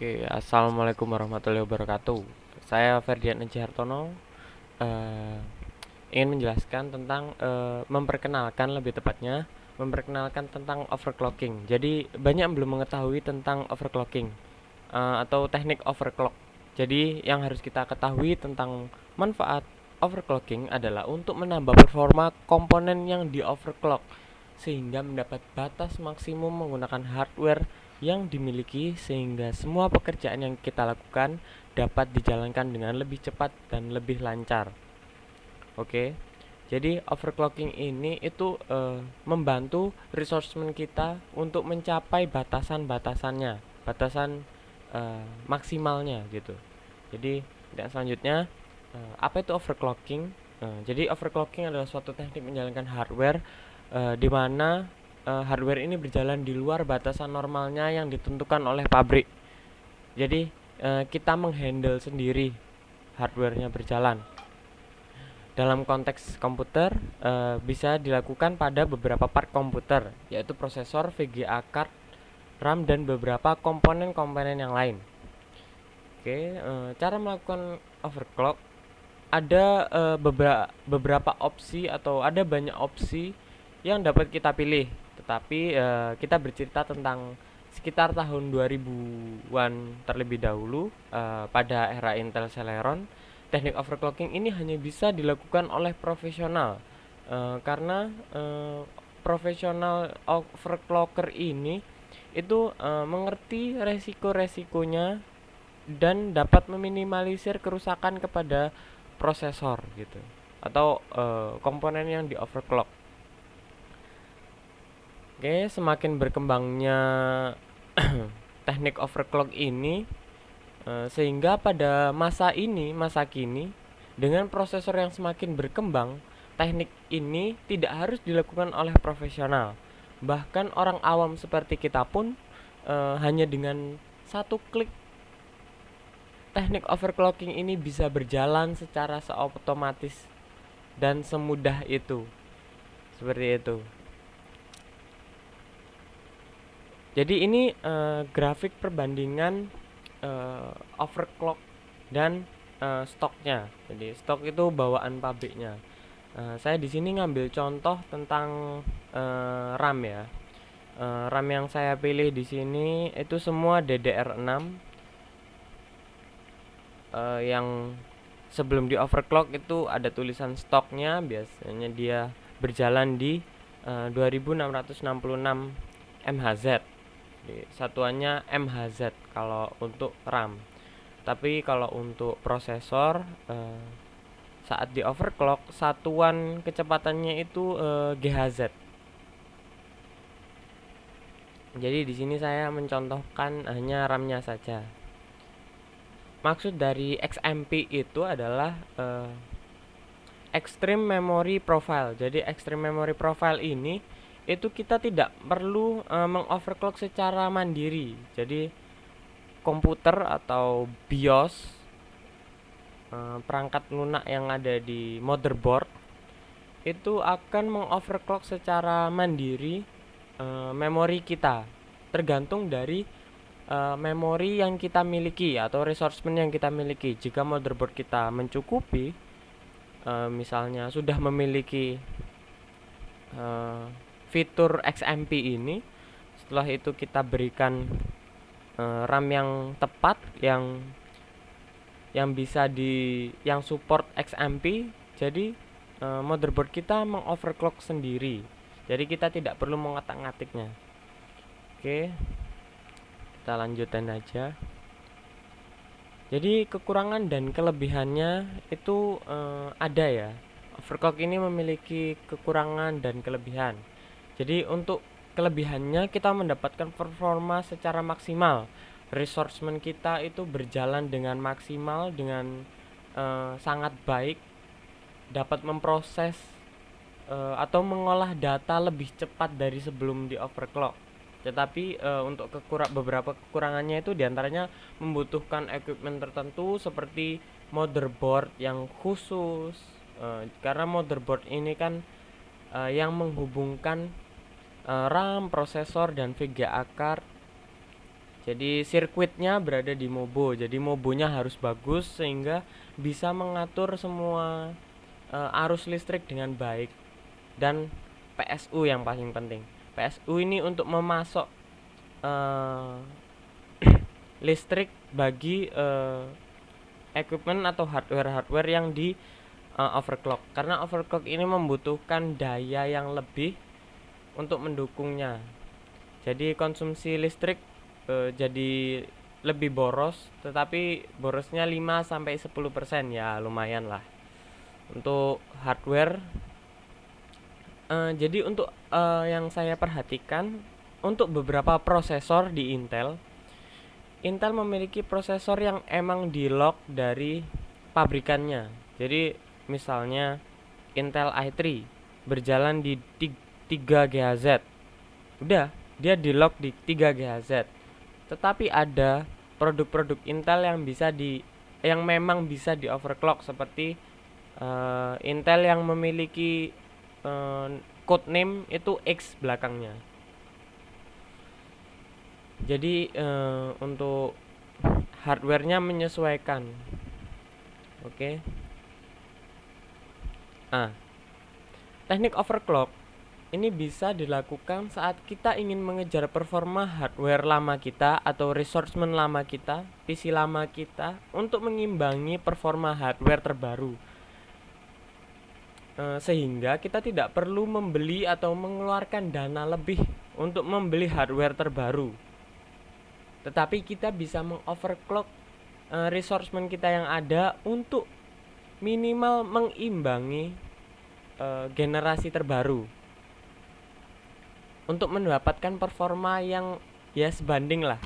Oke, assalamualaikum warahmatullahi wabarakatuh. Saya Ferdian Eci Hartono, eh, ingin menjelaskan tentang memperkenalkan lebih tepatnya memperkenalkan tentang overclocking. Jadi banyak yang belum mengetahui tentang overclocking atau teknik overclock. Jadi yang harus kita ketahui tentang manfaat overclocking adalah untuk menambah performa komponen yang di overclock sehingga mendapat batas maksimum menggunakan hardware yang dimiliki sehingga semua pekerjaan yang kita lakukan dapat dijalankan dengan lebih cepat dan lebih lancar. Oke. Jadi overclocking ini itu membantu resourcement kita untuk mencapai batasan-batasannya, batasan maksimalnya gitu. Jadi dan selanjutnya apa itu overclocking? Jadi overclocking adalah suatu teknik menjalankan hardware di mana hardware ini berjalan di luar batasan normalnya yang ditentukan oleh pabrik. Jadi kita menghandle sendiri hardwarenya berjalan. Dalam konteks komputer bisa dilakukan pada beberapa part komputer, yaitu prosesor, VGA card, RAM dan beberapa komponen-komponen yang lain. Oke, cara melakukan overclock ada beberapa opsi atau ada banyak opsi yang dapat kita pilih. Tetapi kita bercerita tentang sekitar tahun 2000-an terlebih dahulu pada era Intel Celeron, teknik overclocking ini hanya bisa dilakukan oleh profesional karena profesional overclocker ini itu mengerti resiko-resikonya dan dapat meminimalisir kerusakan kepada prosesor gitu atau komponen yang di overclock. Oke, semakin berkembangnya teknik overclock ini sehingga pada masa kini dengan prosesor yang semakin berkembang, teknik ini tidak harus dilakukan oleh profesional. Bahkan orang awam seperti kita pun hanya dengan satu klik teknik overclocking ini bisa berjalan secara seotomatis dan semudah itu. Seperti itu. Jadi ini grafik perbandingan overclock dan stoknya. Jadi stok itu bawaan pabriknya. Saya di sini ngambil contoh tentang RAM ya. RAM yang saya pilih di sini itu semua DDR6 yang sebelum di overclock itu ada tulisan stoknya, biasanya dia berjalan di 2666 MHz. Jadi, satuannya MHz kalau untuk RAM. Tapi kalau untuk prosesor saat di overclock satuan kecepatannya itu GHz. Jadi di sini saya mencontohkan hanya RAM-nya saja. Maksud dari XMP itu adalah Extreme Memory Profile. Jadi Extreme Memory Profile ini itu kita tidak perlu mengoverclock secara mandiri. Jadi komputer atau BIOS perangkat lunak yang ada di motherboard itu akan mengoverclock secara mandiri memori kita, tergantung dari memori yang kita miliki atau resourcement yang kita miliki. Jika motherboard kita mencukupi, misalnya sudah memiliki fitur XMP ini, setelah itu kita berikan RAM yang tepat, yang bisa yang support XMP, jadi motherboard kita mengoverclock sendiri. Jadi kita tidak perlu mengotak-ngatiknya. Oke, kita lanjutkan aja. Jadi kekurangan dan kelebihannya itu ada ya. Overclock ini memiliki kekurangan dan kelebihan. Jadi untuk kelebihannya kita mendapatkan performa secara maksimal. Resourcement kita itu berjalan dengan maksimal, dengan sangat baik, dapat memproses atau mengolah data lebih cepat dari sebelum di overclock. Tetapi untuk beberapa kekurangannya itu diantaranya membutuhkan equipment tertentu seperti motherboard yang khusus, karena motherboard ini kan yang menghubungkan RAM, prosesor dan VGA card Jadi sirkuitnya berada di Mobo. Jadi Mobonya harus bagus sehingga bisa mengatur semua arus listrik dengan baik. Dan PSU yang paling penting. PSU ini untuk memasok eh, listrik bagi equipment atau hardware yang di overclock. Karena overclock ini membutuhkan daya yang lebih untuk mendukungnya. Jadi konsumsi listrik jadi lebih boros, tetapi borosnya 5 sampai 10%, ya lumayan lah. Untuk hardware jadi untuk yang saya perhatikan untuk beberapa prosesor di Intel, Intel memiliki prosesor yang emang di lock dari pabrikannya. Jadi misalnya Intel i3 berjalan di 3 GHz. Udah, dia di lock di 3 GHz. Tetapi ada produk-produk Intel yang memang bisa di overclock seperti Intel yang memiliki codename itu X belakangnya. Jadi untuk hardwarenya menyesuaikan. Oke. Teknik overclock ini bisa dilakukan saat kita ingin mengejar performa hardware lama kita atau resourcement lama kita, PC lama kita untuk mengimbangi performa hardware terbaru. Sehingga kita tidak perlu membeli atau mengeluarkan dana lebih untuk membeli hardware terbaru. Tetapi kita bisa mengoverclock resourcement kita yang ada untuk minimal mengimbangi generasi terbaru untuk mendapatkan performa yang ya sebanding lah.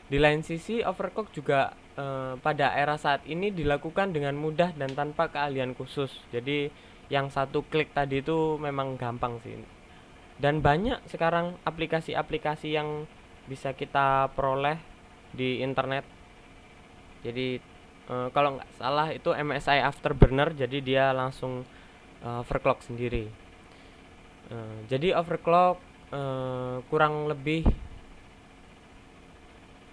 Di lain sisi overclock juga pada era saat ini dilakukan dengan mudah dan tanpa keahlian khusus. Jadi yang satu klik tadi itu memang gampang sih. Dan banyak sekarang aplikasi-aplikasi yang bisa kita peroleh di internet. Jadi kalau nggak salah itu MSI Afterburner, jadi dia langsung overclock sendiri. Jadi overclock kurang lebih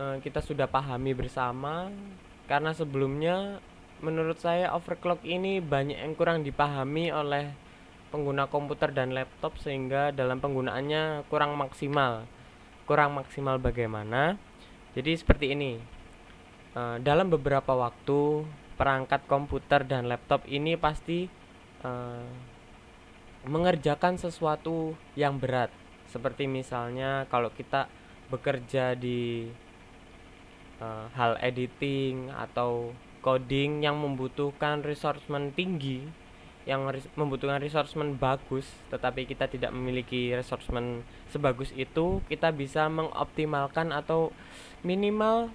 kita sudah pahami bersama, karena sebelumnya menurut saya overclock ini banyak yang kurang dipahami oleh pengguna komputer dan laptop sehingga dalam penggunaannya kurang maksimal. Kurang maksimal bagaimana? Jadi seperti ini. Dalam beberapa waktu perangkat komputer dan laptop ini pasti mengerjakan sesuatu yang berat. Seperti misalnya kalau kita bekerja di hal editing atau coding yang membutuhkan resourcement tinggi, yang membutuhkan resourcement bagus, tetapi kita tidak memiliki resourcement sebagus itu, kita bisa mengoptimalkan atau minimal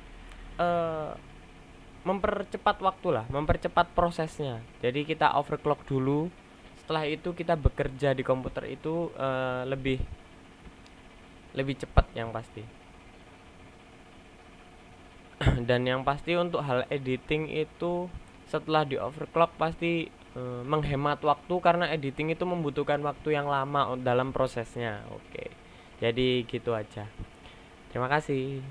mempercepat waktu lah, mempercepat prosesnya. Jadi kita overclock dulu, setelah itu kita bekerja di komputer itu lebih cepat yang pasti. Dan yang pasti untuk hal editing itu setelah di overclock pasti menghemat waktu, karena editing itu membutuhkan waktu yang lama dalam prosesnya. Oke. Jadi gitu aja. Terima kasih.